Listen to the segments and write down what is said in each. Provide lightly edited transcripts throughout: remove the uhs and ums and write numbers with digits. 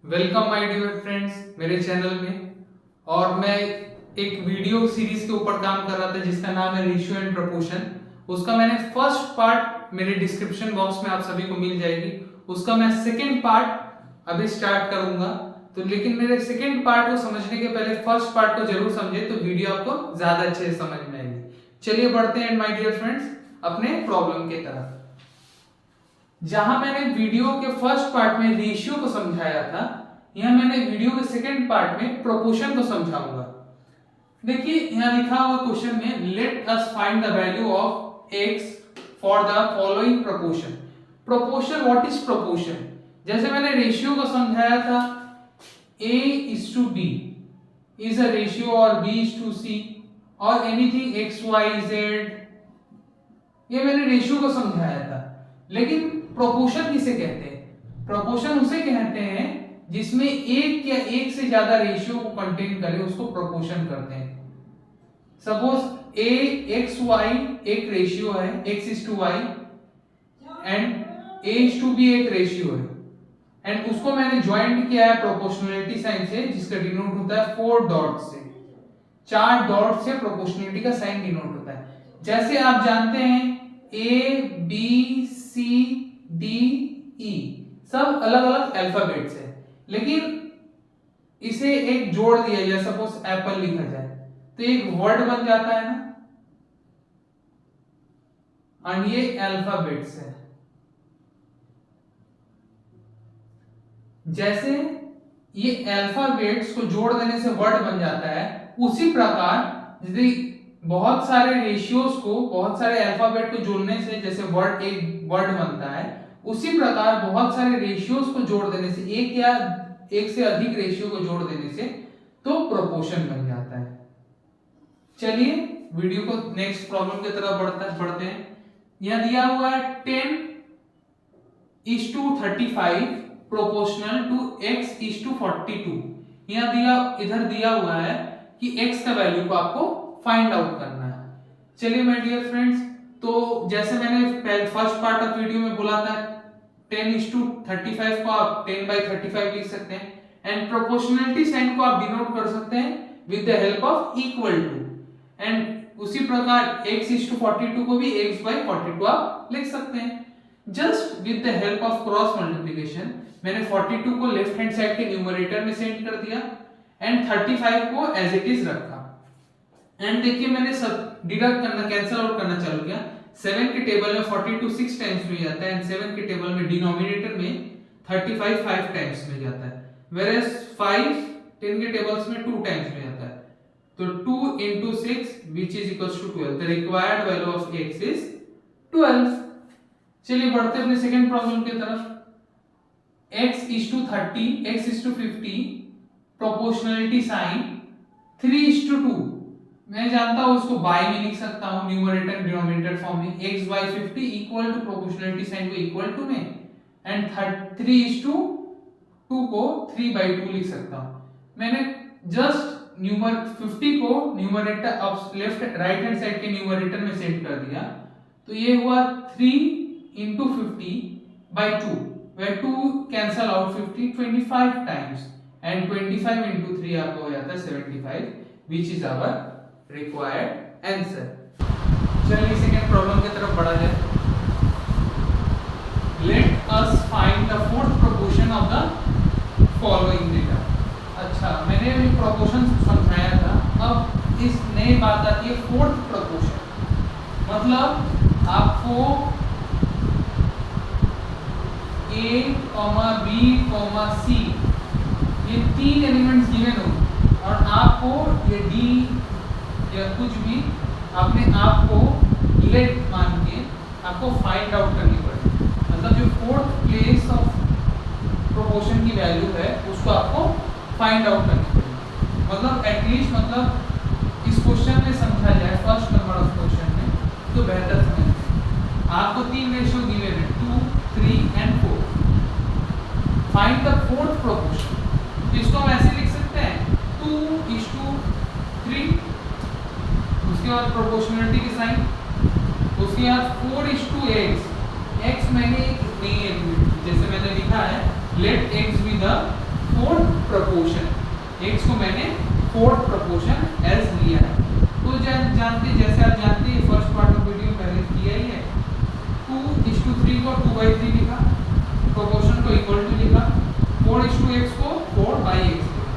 Welcome my dear friends मेरे channel में। और मैं एक वीडियो सीरीज के ऊपर काम कर रहा था जिसका नाम है रेशियो एंड प्रोपोर्शन। उसका मैंने फर्स्ट पार्ट मेरे डिस्क्रिप्शन बॉक्स में आप सभी को मिल जाएगी। उसका मैं सेकंड पार्ट अभी स्टार्ट करूंगा। तो लेकिन मेरे सेकंड पार्ट को समझने के पहले फर्स्ट पार्ट को जरूर समझे तो वीडियो आपको ज्यादा अच्छे से समझ में आएगी। चलिए बढ़ते हैं माय डियर फ्रेंड्स अपने प्रॉब्लम के तरफ। जहां मैंने वीडियो के फर्स्ट पार्ट में रेशियो को समझाया था, यहां मैंने वीडियो के सेकंड पार्ट में प्रोपोर्शन को समझाऊंगा। देखिए यहां लिखा हुआ क्वेश्चन में late us find the value of x for the following proportion. Proportion, what is proportion? जैसे मैंने रेशियो को समझाया था a:b is a ratio or b:c और एनीथिंग x y z, ये मैंने रेशियो को समझाया था। लेकिन प्रोपोर्शन किसे कहते हैं? प्रोपोर्शन उसे कहते हैं जिसमें एक या एक से ज्यादा रेशियो को कंटेन करे, उसको प्रोपोर्शन करते हैं। सपोज a x y एक रेशियो है, x:y एंड a:b एक रेशियो है, एंड उसको मैंने ज्वाइंट किया है प्रोपोर्शनलिटी साइन से, जिसका डिनोट होता है 4 डॉट से। 4 डॉट से प्रोपोर्शनलिटी का साइन डिनोट होता है। जैसे आप जानते हैं a b c d e सब अलग अलग अल्फाबेट है, लेकिन इसे एक जोड़ दिया जाए, सपोज एप्पल लिखा जाए तो एक वर्ड बन जाता है ना, और ये अल्फाबेट्स है। जैसे ये अल्फाबेट्स को जोड़ देने से वर्ड बन जाता है, उसी प्रकार यदि बहुत सारे रेशियोज को, बहुत सारे अल्फाबेट को जोड़ने से जैसे वर्ड, एक वर्ड बनता है, उसी प्रकार बहुत सारे रेशियोज को जोड़ देने से, एक या एक से अधिक रेशियो को जोड़ देने से तो प्रोपोर्शन बन जाता है। चलिए वीडियो को नेक्स्ट प्रॉब्लम की तरफ बढ़ते हैं। यहां दिया हुआ है 10:35 प्रोपोर्शनल टू x:42। इधर दिया हुआ है कि x का वैल्यू को आपको फाइंड आउट करना है। चलिए माय डियर फ्रेंड्स, तो जैसे मैंने फर्स्ट पार्ट ऑफ वीडियो में बोला था 10:35 को आप 10/35 लिख सकते हैं, एंड प्रोपोर्शनलिटी साइन को आप डिनोट कर सकते हैं with the help of equal to, and उसी प्रकार x:42 को भी x/42 आप लिख सकते हैं। Just with the help of cross multiplication मैंने 42 को लेफ्ट हैंड साइड के न्यूमरेटर में सेट कर दिया एंड 35 को एज इट इज रखा। एंड देखिए मैंने सब डिडक्ट करना, कैंसिल आउट करना चालू किया। 7 के टेबल में 42 6 टाइम्स में जाता है, एंड 7 के टेबल में डिनोमिनेटर में 35 5 टाइम्स में जाता है, whereas 5 10 के टेबल्स में 2 टाइम्स में जाता है। तो 2 into 6 which is equals to 12. The required value of x is 12. चलिए बढ़ते हैं अपने सेकंड प्रॉब्लम की तरफ। x:30 x:50 proportionality sign 3:2। मैं जानता हूं उसको बाय में लिख सकता हूं, न्यूमरेटर डिनोमिनेटर फॉर्म में। x/50 equal to proportionality sign को इक्वल टू में, एंड 3:2 को 3/2 लिख सकता हूं। मैंने जस्ट 50 को न्यूमरेटर अब लेफ्ट राइट हैंड साइड के न्यूमरेटर में सेट कर दिया, तो ये हुआ 3 into 50/2, where 2 cancel out 50 25 times, and 25 into 3 आपको हो जाता है 75, which is our required answer। चलिए सेकंड प्रॉब्लम की तरफ बढ़ा जाए। Let us find the fourth proportion of the following data। अच्छा, मैंने अभी प्रोपोर्शन समझाया था, अब इस नई बात आती है फोर्थ प्रोपोर्शन। मतलब आपको a, b, c ये 3 एलिमेंट्स गिवन हो, और आपको ये d या कुछ भी अपने आप को लेट मान के आपको फाइंड आउट करनी पड़ेगी। मतलब जो फोर्थ प्लेस ऑफ प्रोपोर्शन की वैल्यू है उसको आपको फाइंड आउट करनी पड़ेगी। मतलब एटलीस्ट, मतलब इस क्वेश्चन में समझा जाए, फर्स्ट नंबर ऑफ क्वेश्चन में, तो बेहतर समझ। आपको 3 रेशियो गिवन है 2 3 and 4। Find the fourth proportion. इसको हम ऐसे लिख सकते हैं 2:3, उसके बाद प्रोपोर्शनलिटी की साइन, उसके बाद 4:x। x मैंने नहीं है, जैसे मैंने लिखा है let x be the proportion, x को मैंने फोर्थ proportion as लिया है। तो जानते जैसे आप जानते हैं फर्स्ट पार्ट ऑफ वीडियो पहले किया ही है, 2:3 को 2/3 लिखा, प्रोपोर्शन को इक्वल टू लिखा, 4:x को 4/x लिखा,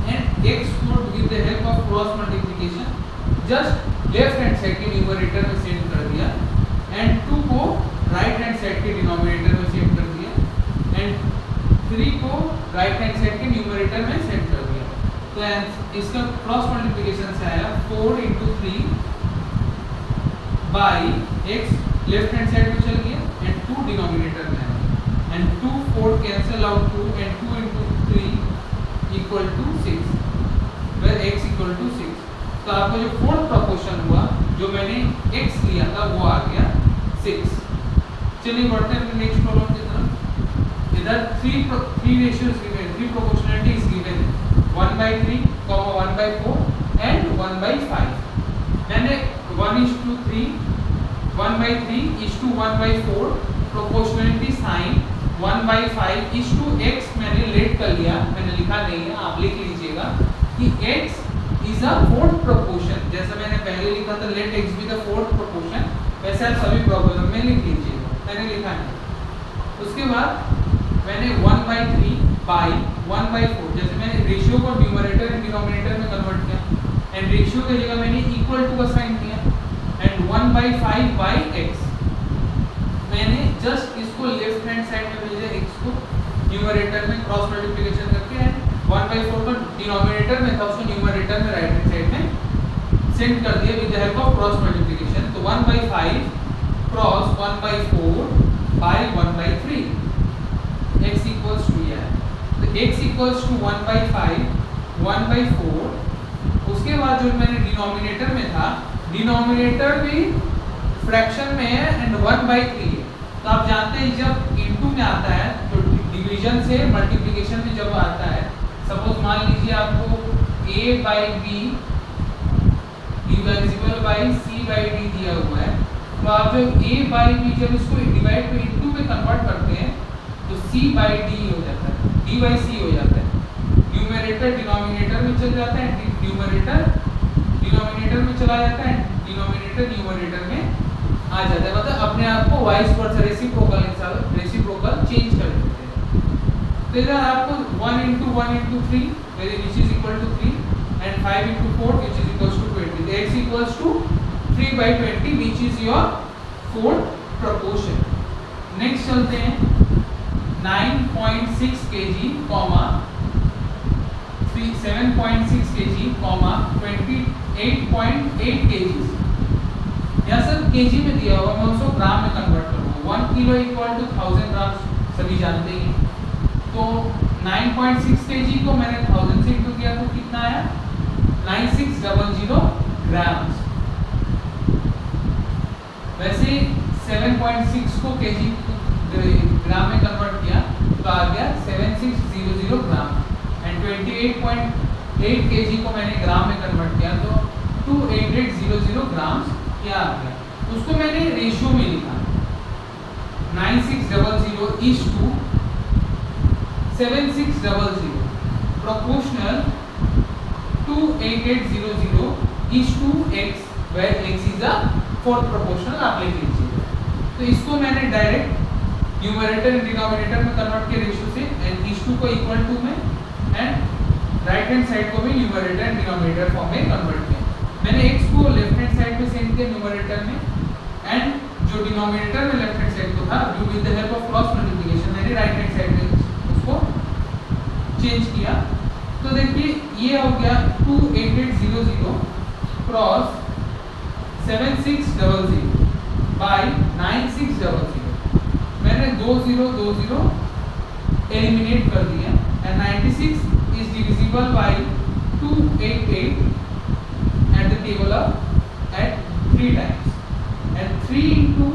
एंड x को with the help of cross multiplication just left hand side के न्यूमरेटर में सेंड कर दिया, एंड 2 को राइट हैंड साइड के डिनोमिनेटर में सेंड कर दिया, एंड 3 को राइट हैंड साइड के न्यूमरेटर में सेंड कर दिया। तो इसका क्रॉस मल्टीप्लिकेशन से आया 4 × 3 by x left hand side में चल गया, एंड 2 डिनोमिनेटर में आया, and 2 4 cancel out 2, and 2 × 3 equal to 6, where x equal to 6। तो आपका जो फोर्थ प्रोपोर्शन हुआ जो मैंने x लिया था वो आ गया 6। चलिए बढ़ते हैं नेक्स्ट प्रॉब्लम की तरफ। इधर 3 ratios given, 3 proportionality is given, 1/3, 1/4 and 1/5। मैंने 1:3, 1/3:1/4 प्रोपोर्शनलिटी साइन 1/5:x मैंने लेट कर लिया, मैंने लिखा नहीं है, आप लिख लीजिएगा कि x is a fourth proportion. जैसे मैंने पहले लिखा था let x be the fourth proportion, वैसे आप सभी प्रॉब्लम में लिख लीजिएगा, मैंने लिखा नहीं। उसके बाद मैंने 1/3/1/4, जैसे मैंने रेशियो को न्यूमरेटर एंड डिनोमिनेटर में कन्वर्ट किया, एंड रेशियो की जगह मैंने इक्वल टू असाइन किया, एंड 1/5/x मैंने जस्ट इसको लेफ्ट हैंड साइड में भेजा, x को न्यूमरेटर में क्रॉस मल्टीप्लिकेशन करके, एंड 1/4 को डिनोमिनेटर में था उसको न्यूमरेटर में राइट हैंड साइड में सेंड कर दिया with the help of cross multiplication. तो 1/5 क्रॉस 1/4/1/3 x इक्वल्स टू यह है, तो x इक्वल्स टू 1/5 1/4। उसके बाद जो मैंने डिनोमिनेटर में था, डिनोमिनेटर भी फ्रैक्शन में है एंड 1/3 है। तो आप जानते हैं जब इनटू में आता है तो डिवीजन से मल्टीप्लिकेशन में जब आता है, सपोज मान लीजिए आपको a/b डिविजिबल बाय c/d दिया हुआ है, तो आप जब a/b जब इसको डिवाइड को इनटू में कन्वर्ट करते हैं तो c/d हो जाता है, d/c हो जाता है, न्यूमरेटर डिनोमिनेटर में चल जाता है, न्यूमरेटर डिनोमिनेटर में चला जाता है, डिनोमिनेटर न्यूमरेटर में आ जाता है, मतलब अपने आप को वाइस वर्सा रेसिप्रोकल चेंज कर देते हैं। तो इधर आपको 1 × 1 × 3 which is equal to 3 and 5 × 4 which is equals to 20. The x equals to 3/20 which is your fourth proportion. Next चलते हैं 9.6 kg, 7.6 kg, 28.8 kg। यहाँ सर केजी में दिया हुआ, मैं उसको ग्राम में कन्वर्ट करूँगा। 1 किलो इक्वल टू 1000 ग्राम, सभी जानते ही हैं। तो 9.6 kg को मैंने 1000 से इंटू किया तो कितना आया, 9600 ग्राम। वैसे 7.6 को केजी ग्राम में कन्वर्ट किया तो आ गया 7600 ग्राम, एंड 28.8 kg को मैंने ग्राम में कन्वर्ट किया तो 2800 ग्राम क्या आ गया। उसको मैंने रेशियो में लिखा 9600 is to 7600 proportional 2800 is to x, where x is a fourth proportional, आप लिख लीजिए। तो इसको मैंने डायरेक्ट न्यूमरेटर एंड डिनोमिनेटर में कन्वर्ट किया रेशियो से, एंड इज टू को इक्वल टू में, एंड राइट हैंड साइड को भी न्यूमरेटर एंड डिनोमिनेटर फॉर्म में कन्वर्ट किया। मैंने x को लेफ्ट हैंड साइड में सेंड किया न्यूमरेटर में, एंड जो डिनोमिनेटर में लेफ्ट हैंड साइड को था जो with the help of cross multiplication मैंने राइट हैंड साइड में उसको चेंज किया। तो देखिए ये हो गया 2800 क्रॉस 7600 बाय 9600। मैंने 2020 एलिमिनेट कर दिया, and 96 is divisible by 288 at the table of at 3 times, and 3 into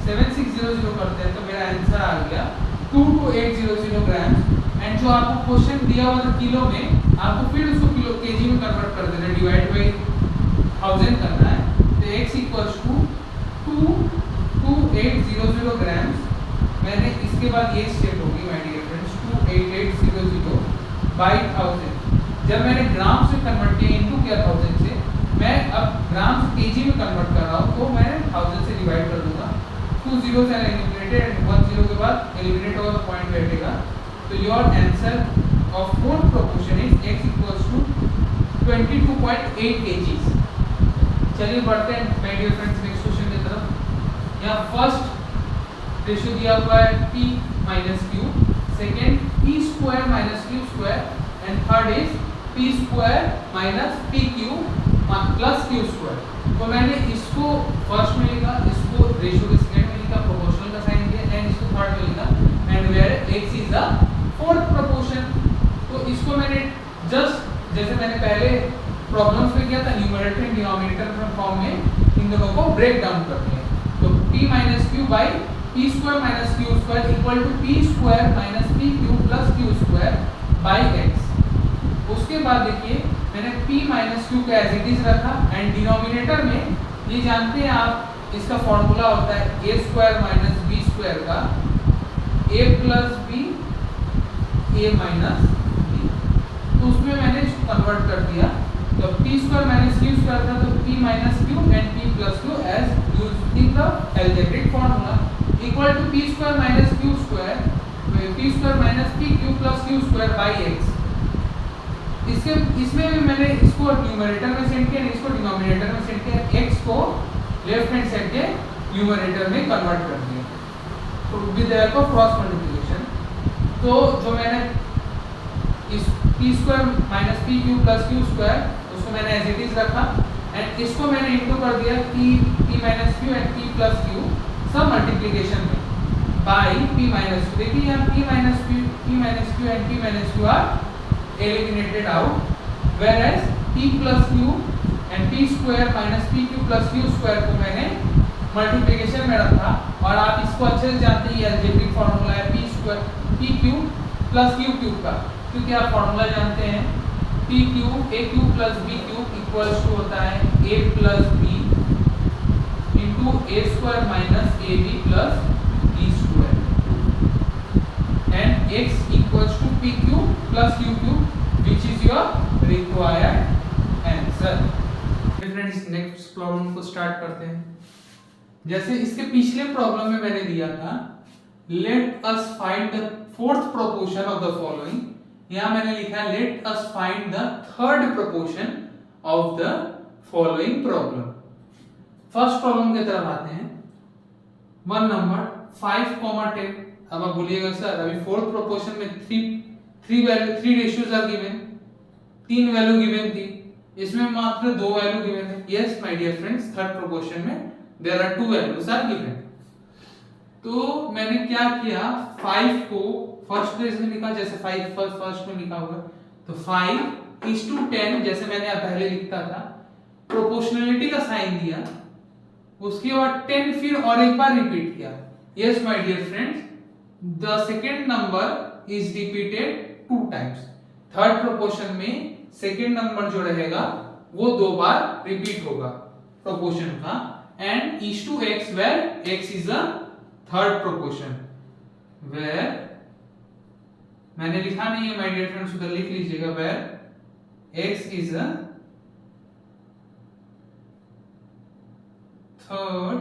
7600 करते हैं तो मेरा आंसर आ गया 22800 ग्राम। एंड जो आपको क्वेश्चन दिया हुआ था किलो में, आपको फिर उसको किलो केजी में कन्वर्ट कर देना, डिवाइड बाय 1000 करना है। तो x इक्वल्स टू 22800 ग्राम। मैंने इसके बाद ये स्टेप होगी माय डियर फ्रेंड्स 28800 बाई 1000। जब मैंने ग्राम से कन्वर्ट किया, इनटू किया 1000 से, मैं अब ग्राम से केजी में कन्वर्ट कर रहा हूँ, तो मैं 1000 से डिवाइड कर दूंगा। 2 0 से एलिमिनेटेड, 1 0 के बाद एलिमिनेट होगा तो पॉइंट बैठेगा। तो your answer of fourth proportion is x equals to 22.8 kgs। चलिए बढ़ते हैं my dear friends next question की तरफ। यहाँ फर्स्ट रेशियो दिया हुआ है p minus q, second p square minus q square, and third is p square minus pq plus q square. तो मैंने इसको फर्स्ट में लिखा, इसको रेशियो के सेकंड में लिखा, प्रोपोर्शनल का साइन दिया, एंड इसको थर्ड में लिखा, and where x is the fourth proportion. तो इसको मैंने जस्ट जैसे मैंने पहले प्रॉब्लम्स में किया था, न्यूमरेटर एंड डिनोमिनेटर फॉर्म में इन दोनों को ब्रेक डाउन करते हैं। तो p minus q by p square minus q square equal to p square minus pq plus q square by x। उसके बाद देखिए मैंने p माइनस q का एज इट इज रखा, एंड डिनोमिनेटर में ये जानते हैं आप, इसका फॉर्मूला होता है a square minus b square का a plus b a minus b। तो उसमें मैंने इसको कन्वर्ट कर दिया, तो p square minus q square था, तो p minus q and p plus q as using the algebraic formula equal to p square minus q square, p square minus pq plus q square by x। इसमें भी मैंने इसको numerator में set किया, इसको denominator में set किया, x को लेफ्ट हैंड साइड के न्यूमरेटर में कन्वर्ट कर दिया, तो with the help of cross multiplication. तो जो मैंने इस p square minus pq plus q square, उसको मैंने एज इट इज रखा, एंड इसको मैंने इनटू कर दिया p minus q and p plus q सब मल्टीप्लिकेशन में बाई p माइनस q। देखिए यहाँ p minus q and p minus q are eliminated out, whereas p plus q and p square minus pq plus q square को मैंने multiplication में रखा, और आप इसको अच्छे से जानते हैं, अलजेब्रिक फॉर्मूला है p square pq plus q cube का, क्योंकि आप फॉर्मूला जानते हैं pq aq plus bq equals to होता है a plus b into a square minus ab plus b square, and x equals to pq plus qq, which is your required answer। Friends next problem को start करते हैं। जैसे इसके पिछले problem में मैंने दिया था let us find the fourth proportion of the following, यहाँ मैंने लिखा है let us find the third proportion of the following problem. First problem की तरफ आते हैं। One number 5,10। अब आप बोलिएगा सर अभी फोर्थ प्रोपोर्शन में three ratios are given, 3 value given थी, इसमें मात्र 2 वैल्यू गिवन है। Yes my dear friends, third proportion में there are 2 values are given. तो मैंने क्या किया, 5 को फर्स्ट प्लेस में लिखा, जैसे 5 फर्स्ट में लिखा हुआ है, तो 5:10 जैसे मैंने पहले लिखता था, प्रोपोर्शनलिटी का साइन दिया, उसके बाद 10 फिर और एक बार रिपीट किया। Yes my dear friends, the second number is repeated 2 times। Third proportion में सेकेंड नंबर जो रहेगा वो 2 बार रिपीट होगा प्रोपोर्शन का, and is to x where x is a third proportion, where मैंने लिखा नहीं है माय डियर फ्रेंड्स, उधर लिख लीजिएगा where x is a third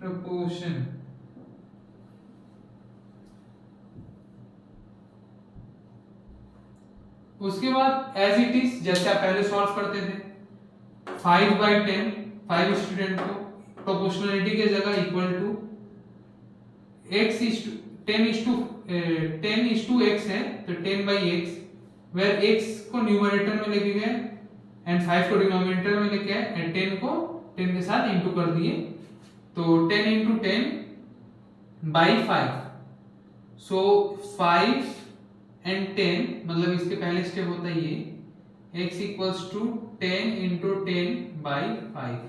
proportion। उसके बाद एज इट इज जैसे आप पहले सॉल्व करते थे, 5/10 5 स्टूडेंट को प्रोपोर्शनलिटी के जगह equal to x is to 10 is to x है, तो 10/x, वेयर x को न्यूमरेटर में लेके गए एंड 5 को डिनोमिनेटर में लेके आए, एंड 10 को 10 के साथ इंटू कर दिए, तो 10 into 10/5। सो 5 and 10 मतलब इसके पहले स्टेप होता है ये x equals to 10 into 10/5।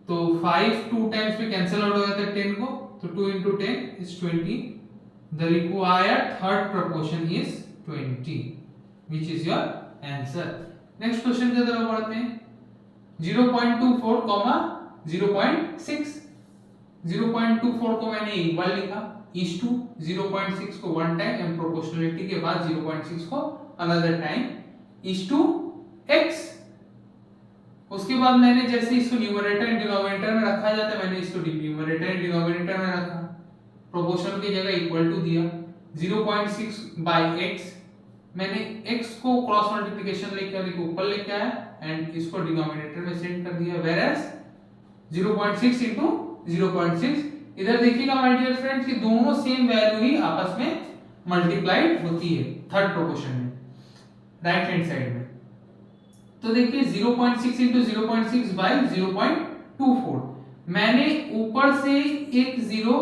तो 5 2 टाइम्स में कैंसिल आउट हो जाता है 10 को, तो 2 into 10 is 20। The required third proportion is 20, which is your answer। Next question की तरफ बढ़ते हैं। 0.24, 0.6। 0.24 को मैंने एक बार लिखा, इज टू 0.6 को वन टाइम एंड प्रोपोर्शनलिटी के बाद 0.6 को another time is to x। उसके बाद मैंने जैसे इसको न्यूमरेटर एंड डिनोमिनेटर में रखा जाता है, मैंने इसको न्यूमरेटर एंड डिनोमिनेटर में रखा, प्रोपोर्शन की जगह इक्वल टू दिया 0.6 बाय x। मैंने x को क्रॉस मल्टीप्लिकेशन लेके आके ऊपर लेके आया एंड इसको डिनोमिनेटर में सेट कर दिया, वेयर एज 0.6 into 0.6। इधर देखिएगा माय डियर फ्रेंड्स कि दोनों सेम वैल्यू ही आपस में मल्टीप्लाइड होती है थर्ड प्रोपोर्शन में, राइट हैंड साइड में। तो देखिए 0.6 into 0.6 by 0.24। मैंने ऊपर से एक जीरो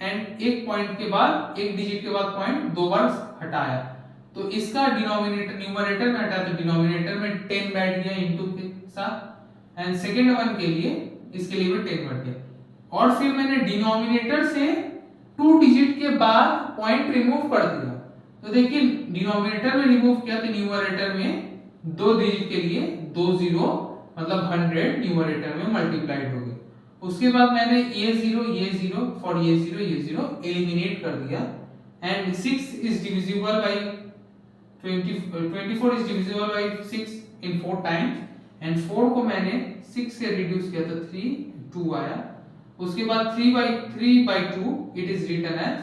एंड एक पॉइंट के बाद एक डिजिट के बाद पॉइंट दो बार हटाया, तो इसका डिनोमिनेटर न्यूमरेटर में हटा तो डिनोमिनेटर में 10 बैठ गया इनटू के साथ, एंड सेकंड वन के लिए इसके लिए भी 10 बैठ गया। और फिर मैंने डिनोमिनेटर से 2 डिजिट के बाद पॉइंट रिमूव कर दिया, तो देखिए डिनोमिनेटर में रिमूव किया तो न्यूमरेटर में 2 डिजिट के लिए 2 जीरो मतलब 100 न्यूमरेटर में मल्टीप्लाइड हो गए। उसके बाद मैंने ये जीरो फॉर ये जीरो एलिमिनेट कर दिया, and 6 is divisible by 24 is divisible by 6 in 4 times, and 4 को मैंने 6 से रिड्यूस किया तो 3 2 आया। उसके बाद 3 by 2 it is written as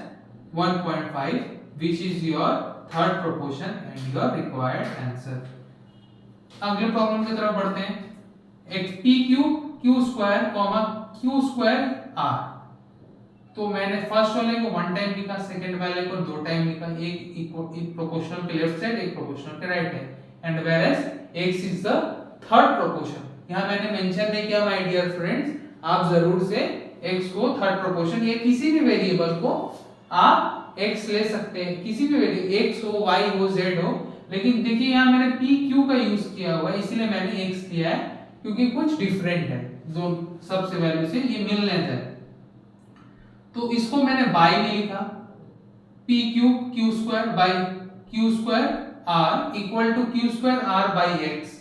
1.5 which is your third proportion and your required answer। अगले प्रॉब्लम की तरफ बढ़ते हैं। एक p cube q square comma q square r। तो मैंने फर्स्ट वाले को 1 टाइम लिखा, सेकंड वाले को 2 टाइम लिखा, एक प्रोपोर्शनल के लेफ्ट साइड एक प्रोपोर्शनल के right side, and where as x is the third proportion. यहां मैंने मेंशन नहीं किया माय डियर फ्रेंड्स, आप जरूर से x को थर्ड प्रोपोर्शन या किसी भी वेरिएबल को आप x ले सकते हैं, किसी भी वेरिएबल x हो y हो z हो, लेकिन देखिए यहाँ मैंने p q का यूज किया हुआ है इसलिए मैंने x लिया है क्योंकि कुछ डिफरेंट है, जो सबसे वैल्यू से ये मिलने जाए। तो इसको मैंने बाय में लिखा, p cube q square by q square r equal to q square r by x।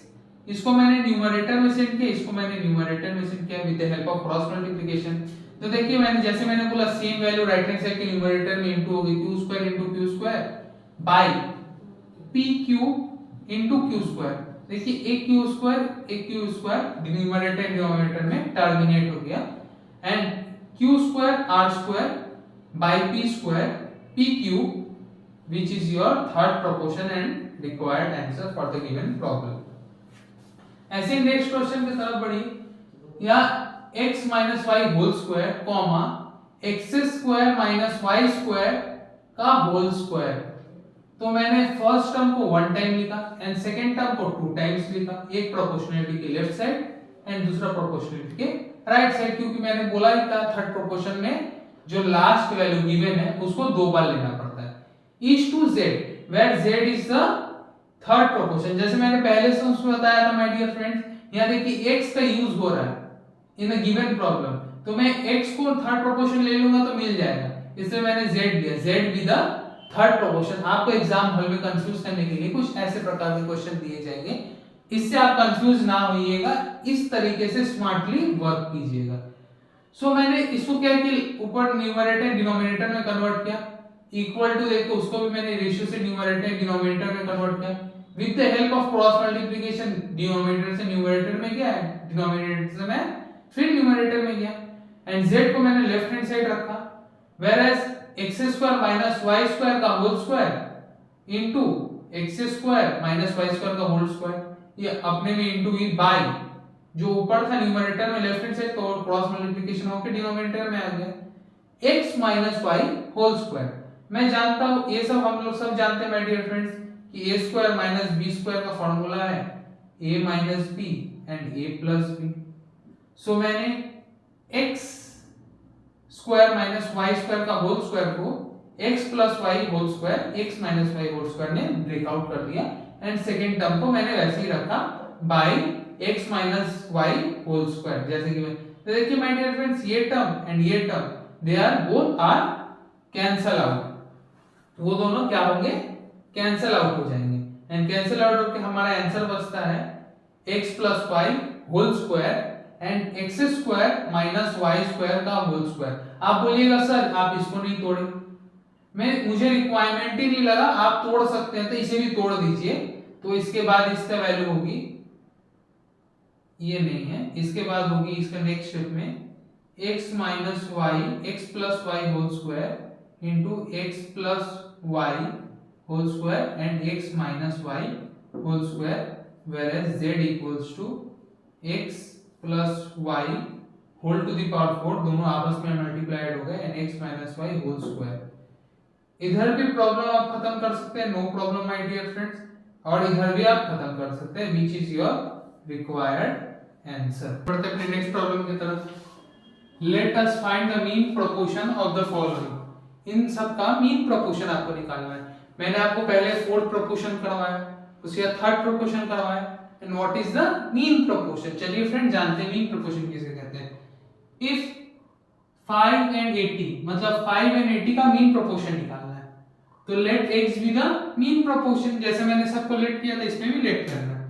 इसको मैंने न्यूमरेटर में सेट किया, इसको मैंने न्यूमरेटर में सेट किया with the help of cross multiplication. तो देखिए मैंने जैसे मैंने बोला same value right hand side के न्यूमरेटर में इनटू होगी q square into q square bye p cube into q square. देखिए एक q स्क्वायर न्यूमरेटर डिनोमिनेटर में टर्मिनेट हो गया, and q square r square by p square p cube which is your third proportion and required answer for the given problem. ऐसे next question की तरफ बढ़िए। या x minus Y whole square comma X square minus Y square का whole square. तो मैंने first term को 1 time लिखा एंड सेकंड टर्म को 2 टाइम्स लिखा, एक प्रोपोर्शनलिटी के लेफ्ट साइड एंड दूसरा प्रोपोर्शनलिटी के राइट साइड, क्योंकि मैंने बोला ही था थर्ड प्रोपोर्शन में जो लास्ट वैल्यू गिवन है उसको 2 बार लेना पड़ता है। Is to z where z is the third proportion. जैसे मैंने पहले से उसमें बताया था माय डियर फ्रेंड्स, यहाँ देखिए x का यूज हो रहा है इन अ गिवन प्रॉब्लम, तो मैं x को थर्ड प्रोपोर्शन ले लूंगा तो मिल जाएगा, इसलिए मैंने z लिया, z भी द थर्ड प्रोपोर्शन। आपको एग्जाम हॉल में कंफ्यूज करने के लिए कुछ ऐसे प्रकार के क्वेश्चन दिए जाएंगे, इससे आप कंफ्यूज ना होइएगा, इस तरीके से स्मार्टली वर्क कीजिएगा। सो मैंने इसको क्या कि ऊपर न्यूमरेटर डिनोमिनेटर में कन्वर्ट किया, इक्वल टू देखो उसको भी मैंने रेशियो से न्यूमरेटर डिनोमिनेटर में कन्वर्ट किया with the help of cross multiplication. Denominator से न्यूमरेटर में गया, डिनोमिनेटर से मैं फिर न्यूमरेटर में गया, एंड z को मैंने लेफ्ट हैंड साइड रखा, whereas X square minus Y square का whole square into X square minus Y square का होल स्क्वायर, ये अपने में इनटू ही बाय जो ऊपर था न्यूमरेटर में लेफ्ट हैंड साइड का और क्रॉस मल्टीप्लिकेशन होकर डिनोमिनेटर में आ गया x minus Y whole square. मैं जानता हूं ये सब हम लोग सब जानते हैं माय डियर फ्रेंड्स कि a square minus b square का फार्मूला है a minus b and a plus b। So मैंने x square minus Y square का होल स्क्वायर को x plus Y whole square x minus Y whole square ने break out कर दिया, and second term को मैंने वैसे ही रखा by x minus Y whole square जैसे कि तो देखिए माय डियर फ्रेंड्स ये टर्म एंड ये term they are both are cancel out, वो दोनों क्या होंगे कैंसल आउट हो जाएंगे, एंड कैंसल आउट होकर हमारा आंसर बचता है x plus Y whole square and X square minus Y square का होल स्क्वायर। आप बोलिएगा सर आप इसको नहीं तोड़े, मुझे रिक्वायरमेंट ही नहीं लगा, आप तोड़ सकते हैं तो इसे भी तोड़ दीजिए। तो इसके बाद इसका वैल्यू होगी, ये नहीं है, इसके बाद होगी इसका नेक्स्ट स्टेप में x minus Y X plus Y whole square into x plus Y whole square and x minus Y whole square, where as z equals to x plus Y whole to the power 4, दोनों आपस में multiplied हो गए, एंड x minus Y whole square. इधर भी problem आप खत्म कर सकते हैं, no problem my dear friends, और इधर भी आप खत्म कर सकते हैं, which is your required answer. बढ़ते अपने नेक्स्ट प्रॉब्लम की तरफ। Let us find the mean proportion of the following. इन सब का मीन प्रोपोर्शन आपको निकालना है। मैंने आपको पहले फोर्थ प्रोपोर्शन करवाया, उसके बाद थर्ड प्रोपोर्शन करवाया, and what is the mean proportion. चलिए फ्रेंड जानते हैं मीन प्रोपोर्शन किसे कहते हैं। इफ 5 and 80, मतलब 5 and 80 का मीन प्रोपोर्शन निकालना है, तो let x be the mean proportion. जैसे मैंने सबको लेट किया था, इसमें भी लेट करना है।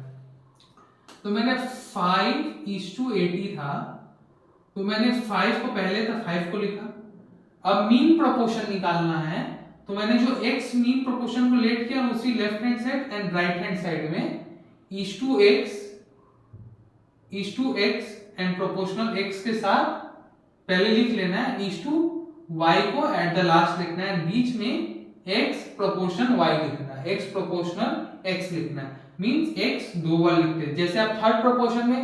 तो मैंने 5:80 था, तो मैंने 5 को पहले था 5 को लिखा। अब मीन प्रोपोर्शन निकालना है, तो मैंने जो x मीन प्रोपोर्शन को लेट किया उसी left hand side and right hand side में is to x and proportional x के साथ पहले लिख लेना है, इज टू y को एट द लास्ट लिखना है, बीच में x प्रोपोर्शन y लिखना है, x प्रोपोर्शनल x लिखना है, मींस x दो बार लिखते हैं। जैसे आप थर्ड प्रोपोर्शन में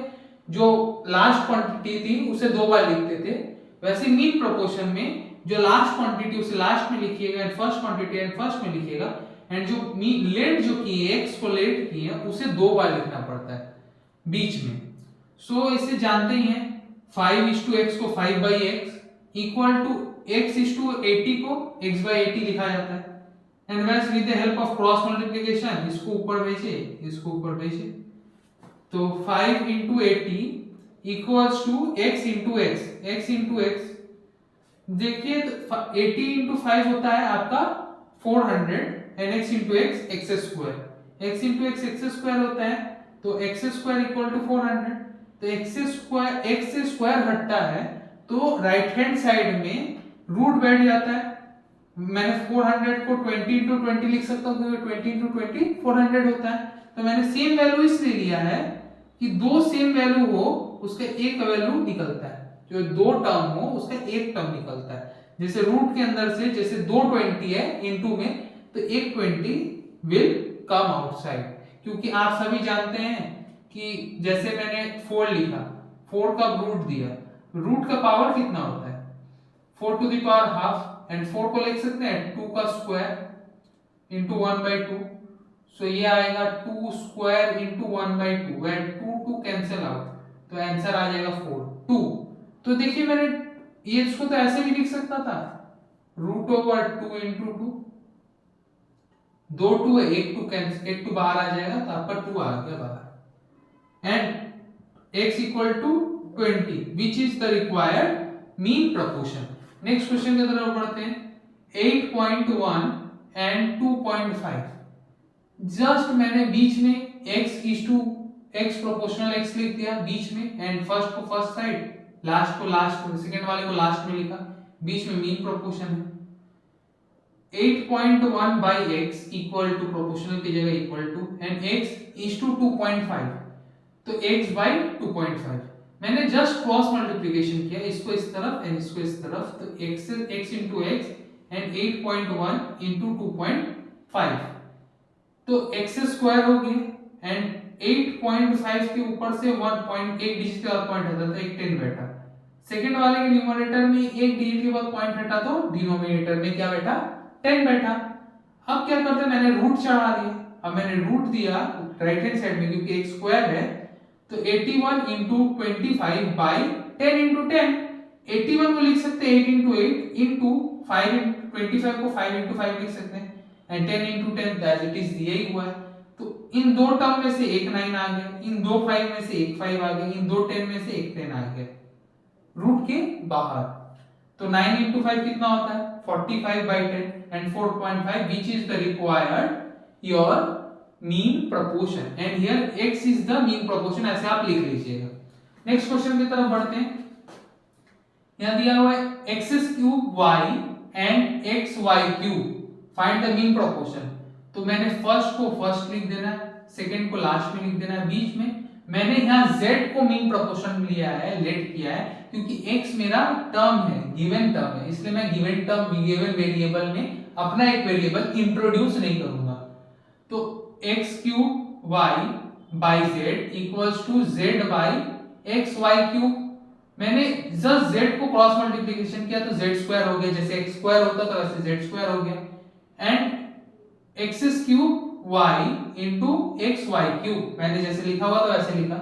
जो लास्ट क्वांटिटी थी उसे दो बार लिखते थे, वैसे मीन प्रोपोर्शन में जो लास्ट क्वांटिटी उसे लास्ट में लिखिएगा and first quantity and first में लिखिएगा, एंड जो लेट जो की है x को लेट की है उसे दो बार लिखना पड़ता है बीच में। सो इसे जानते ही हैं, 5:x को 5/x इक्वल टू x:80 को x/80 लिखा जाता है, एंड वैस with the help of cross multiplication इसको ऊपर भेजे, इसको ऊपर भेजे, तो 5:80 इक्वल्स टू x:x। देखिए 80:5 होता है आपका 400 एंड x:x x² होता है, तो x² इक्वल टू 400। तो x से स्क्वायर हटता है तो राइट हैंड साइड में रूट बैठ जाता है। मैंने 400 को 20:20 लिख सकता हूँ, क्योंकि 20:20 400 होता है। तो मैंने सेम वैल्यू इसलिए लिया है कि दो सेम वैल्यू हो उसका एक वैल्यू निकलता है, जो दो टर्म हो उसका एक टर्म निकलता है। जैसे रूट के अंदर से जैसे 220 है इनटू में, तो 120 विल कम आउटसाइड, क्योंकि आप सभी जानते हैं कि जैसे मैंने 4 लिखा, 4 का रूट दिया, रूट का पावर कितना होता है 4 to the power half, and 4 को लिख सकते हैं 2 का स्क्वायर इंटू 1/2। सो ये आएगा 2 square into 1/2, where 2 cancel out, तो आंसर आ जाएगा 2। तो देखिए मैंने ये इसको तो ऐसे भी लिख सकता था, √2 इंटू 2, 2 2 है, एक 2 बाहर आ जाएगा, तो आपका 2 आ गया बाहर, and x equal to 20, which is the required mean proportion। Next question की तरफ बढ़ते हैं। 8.1 and 2.5, जस्ट मैंने बीच में x प्रोपोर्शनल x लिख दिया बीच में, एंड फर्स्ट को फर्स्ट साइड, लास्ट को लास्ट, सेकंड वाले को लास्ट में लिखा, बीच में मीन प्रोपोर्शन है। 8.1/x इक्वल टू प्रोपोर्शनल की जगह इक्वल टू, एंड x 2.5, तो x/2.5। मैंने जस्ट क्रॉस मल्टीप्लिकेशन किया, इसको इस तरफ एंड इसको इस तरफ, तो x into x and 8.1 into 2.5, तो x² हो गया, एंड 8.5 के ऊपर से 1.1 डिजिट का पॉइंट हटा था, एक 10 बैठा। सेकंड वाले के न्यूमरेटर में एक डिजिट के बाद पॉइंट हटा, तो डिनोमिनेटर में क्या बैठा 10 बैठा। अब क्या करते हैं, मैंने रूट चढ़ा दिया। अब मैंने रूट दिया राइट हैंड साइड में, क्योंकि x स्क्वायर है, तो 81 into 25 by 10 into 10, 81 को लिख सकते हैं 8 into 8 into 5 into 25 को 5 into 5 लिख सकते हैं, and 10 into 10 as it is दिया ही हुआ है। तो इन दो टर्म में से एक 9 आ गया, इन दो 5 में से एक 5 आ गया, इन दो 10 में से एक 10 आ गया रूट के बाहर। तो 9 into 5 कितना होता है 45/10 and 4.5, which is the required your mean proportion, and here x is the mean proportion, ऐसे आप लिख लीजिएगा। नेक्स्ट क्वेश्चन की तरफ बढ़ते हैं। यहां दिया हुआ है x³ y and x y cube find the mean proportion. तो मैंने फर्स्ट को फर्स्ट लिख देना है, सेकंड को लास्ट में लिख देना है, बीच में मैंने यहाँ z को मीन प्रोपोर्शन लिया है, लेट किया है, क्योंकि x मेरा टर्म है, गिवन टर्म है, इसलिए मैं गिवन टर्म गिवन वेरिएबल में अपना एक वेरिएबल इंट्रोड्यूस नहीं करूंगा। तो x cube y by z equals to z by x y cube. मैंने जस्ट z को क्रॉस मल्टीप्लिकेशन किया तो z स्क्वायर हो गया, जैसे x स्क्वायर होता तो वैसे z स्क्वायर हो गया, and x cube y into x y cube मैंने जैसे लिखा हुआ तो वैसे लिखा।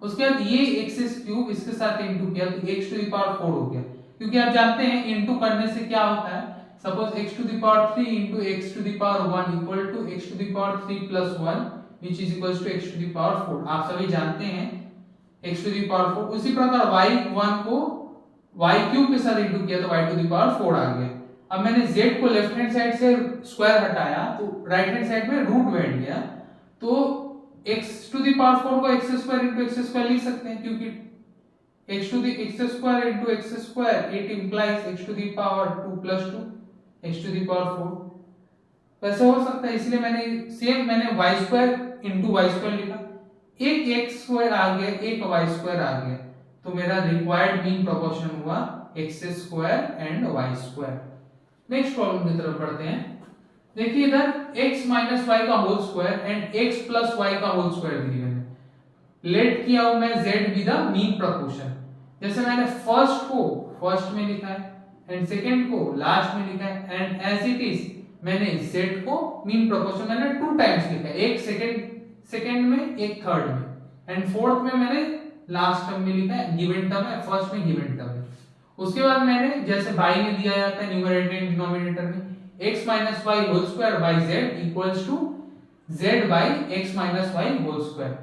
उसके बाद ये एक्स क्यूब इसके साथ इंटू किया तो x टू द पावर 4 हो गया, क्योंकि आप जानते हैं इंटू करने से क्या होता है, suppose x to the power 3 into x to the power 1 equal to x to the power 3 plus 1 which is equals to x to the power 4। आप सभी जानते हैं x टू द पावर 4। उसी प्रकार y1 को y क्यूब के साथ into किया तो y टू द पावर 4 आ गया। अब मैंने z को लेफ्ट हैंड साइड से स्क्वायर हटाया तो राइट हैंड साइड में रूट बैठ गया, तो x टू द पावर 4 को x square into x square लिख सकते हैं, क्योंकि x to the x square into x square it implies x to the power 2 plus 2 x to the power 4 वैसे हो सकता है, इसलिए मैंने y square into y square लिखा, एक x स्क्वायर आ गया, एक y स्क्वायर आ गया, तो मेरा रिक्वायर्ड मीन प्रोपोर्शन हुआ x square and y square. Next problem की तरफ बढ़ते हैं। देखिए इधर x माइनस वाई का whole square and x plus y का होल स्क्वायर गिवन है। लेट किया हूं मैं z with the mean proportion. जैसे मैंने फर्स्ट को फर्स्ट में लिखा है एंड सेकंड को लास्ट में लिखा है, एंड एज इट इज मैंने z को मीन प्रोपोर्शन मैंने 2 टाइम्स लिखा है, एक सेकंड में एक थर्ड में, एंड फोर्थ में मैंने लास्ट टर्म में लिखा है, गिवन टर्म है, फर्स्ट में गिवन टर्म है। उसके बाद मैंने जैसे बाई में दिया जाता है न्यूमरेटर एंड डिनोमिनेटर में x minus Y whole square by z equals to z by x minus Y whole square.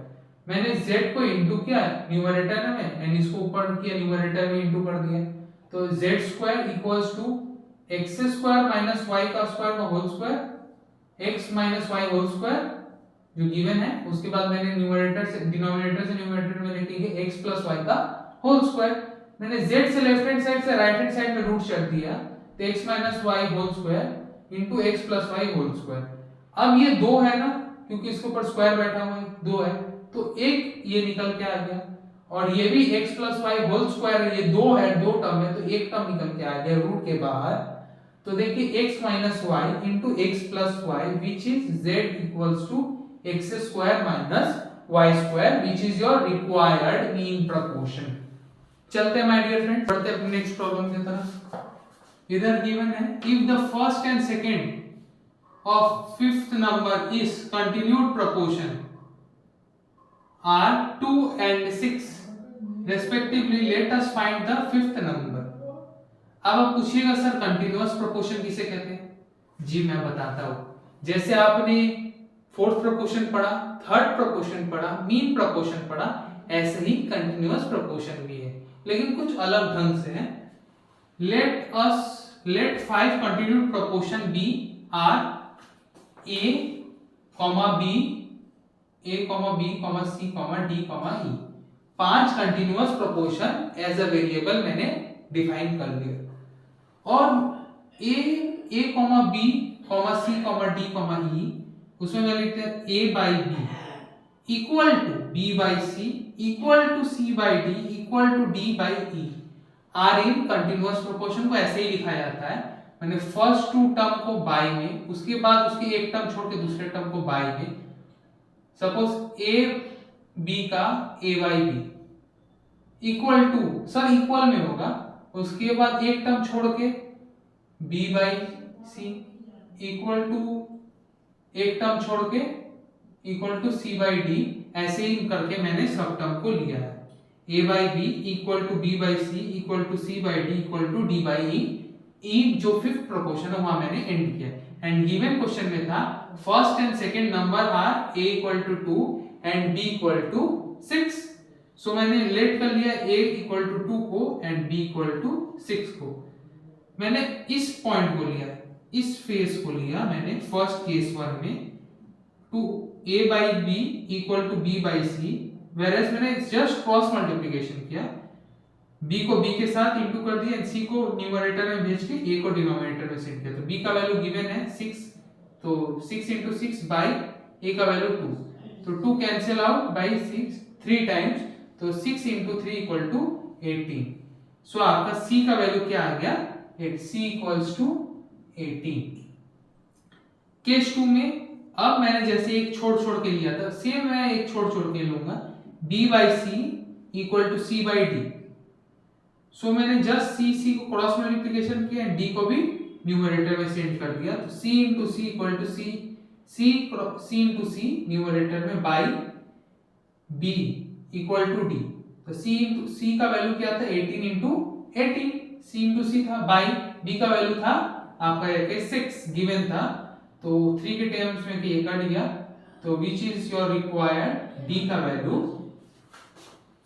मैंने z को इंटू किया न्यूमरेटर में एंड इसको ऊपर किया न्यूमरेटर में इंटू कर दिया, तो z square equals to x square minus y का स्क्वायर का whole square x minus Y whole square जो गिवन है। उसके बाद मैंने न्यूमरेटर से न्यूमरेटर में लिखेंगे x प्लस y का होल स्क्वायर। मैंने z से लेफ्ट हैंड साइड से राइट हैंड साइड में रूट चढ़ दिया तो x minus Y whole square into x plus Y whole square. अब ये 2 है ना, क्योंकि इसके ऊपर स्क्वायर बैठा हुआ है 2 है, तो एक ये निकल के आ गया, और ये भी x plus Y whole square है, ये 2 है, 2 टर्म है, तो एक टर्म निकल के आ गया रूट के बाहर। तो देखिए x minus y into x plus y which is z equals to x square minus Y square which is your required mean proportion. चलते हैं माय डियर फ्रेंड्स, बढ़ते हैं अपने नेक्स्ट प्रॉब्लम की तरफ। इधर गिवन है if the first and second of fifth number is continued proportion are 2 and 6 respectively, let us find the fifth number। अब आप पूछिएगा सर कंटिन्यूअस प्रोपोर्शन किसे कहते हैं? जी मैं बताता हूं। जैसे आपने फोर्थ प्रोपोर्शन पढ़ा, थर्ड प्रोपोर्शन पढ़ा, मीन प्रोपोर्शन पढ़ा, ऐसे ही कंटिन्यूअस प्रोपोर्शन भी है, लेकिन कुछ अलग ढंग से है। let 5 continued proportion be are a, b, c, d, e। 5 continuous proportion as a variable मैंने डिफाइन कर दिया, और a, b, c, d, e उसमें मैं लिखते हैं a by b equal to b by c equal to c by d equal to d by e are in continuous proportion को ऐसे ही लिखा जाता है। मैंने फर्स्ट 2 टर्म को बाई में, उसके बाद उसकी एक टर्म छोड़ के दूसरे टर्म को बाई में, सपोज a b का a by b equal to, सर इक्वल में होगा, उसके बाद एक टर्म छोड़ के b by c equal to एक टर्म छोड़ के equal to c by d, ऐसे ही करके मैंने सब टर्म को लिया है। a by b equal to b by c equal to c by d equal to d by e। e जो फिफ्थ प्रोपोर्शन है वहां मैंने एंड किया, एंड गिवन क्वेश्चन में था first and second number are a equal to 2 and b equal to 6। So मैंने let कर लिया a इक्वल टू 2 को एंड b इक्वल टू 6 को। मैंने इस पॉइंट को लिया, इस फेस को लिया मैंने फर्स्ट केस 1 में, to a by b equal to b by c, whereas मैंने जस्ट क्रॉस मल्टीप्लिकेशन किया, b को b के साथ इंटू कर दिया, c को न्यूमरेटर में भेज के a को डिनोमिनेटर में सेट किया। तो b का वैल्यू गिवन है 6, तो 6 into 6 बाई a का वैल्यू 2, तो 2 कैंसिल आउट बाई 6 3 टाइम्स, तो 6 into 3 इक्वल टू 18। सो आपका c का वैल्यू क्या आ गया 8, c इक्वल्स टू 18। केस 2 में अब मैंने जैसे एक छोड़ के लिया था, सेम मैं एक छोड़ के लूंगा, b by c equal to c by d। So मैंने जस्ट c को क्रॉस मल्टीप्लिकेशन किया, d को भी न्यूमरेटर में सेट कर दिया, तो c into c equal to c into c numerator में by b equal to d। तो c का वैल्यू क्या था 18 into 18, c into c था, बाई b का वैल्यू था आपका 6 गिवन था, तो 3 के टर्म्स में a काट दिया, तो विच इज योर रिक्वायर्ड d का वैल्यू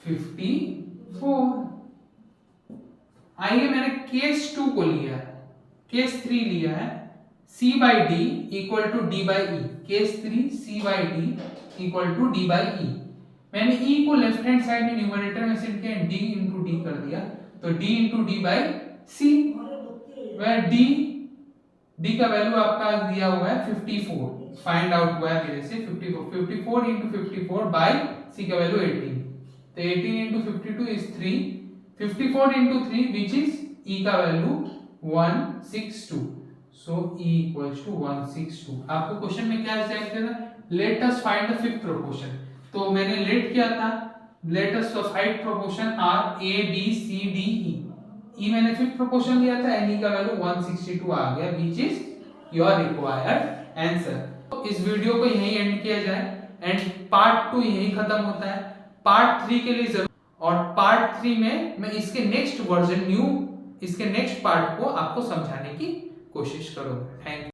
54। आइए मैंने केस 2 को लिया है, केस 3 लिया है, c by d equal to d by e। Case 3 c by d equal to d by e। मैंने e को लेफ्ट हैंड साइड में न्यूमरेटर में सेट किया, d into d कर दिया, तो d into d by c, where d का value आपका दिया हुआ है 54, फाइंड आउट हुआ है मेरे से 54 into 54 by c का वैल्यू 18, तो 18 into 52 is 3, 54 into 3 which is e का value 162, so e equals to 162। आपको क्वेश्चन में क्या चेक करना, let us find the fifth proportion. तो मैंने लेट किया था, let us find proportion are A B C D E, E मैंने फिफ्थ प्रोपोर्शन लिया था, एन ई का वैल्यू 162 आ गया, विच इज योर रिक्वायर्ड आंसर। तो इस वीडियो को यहीं एंड किया जाए, एंड पार्ट 2 यहीं खत्म होता है। पार्ट 3 के लिए जरूर, और पार्ट 3 में मैं इसके नेक्स्ट वर्जन इसके नेक्स्ट पार्ट को आपको समझाने की कोशिश करूंगा। Thank you.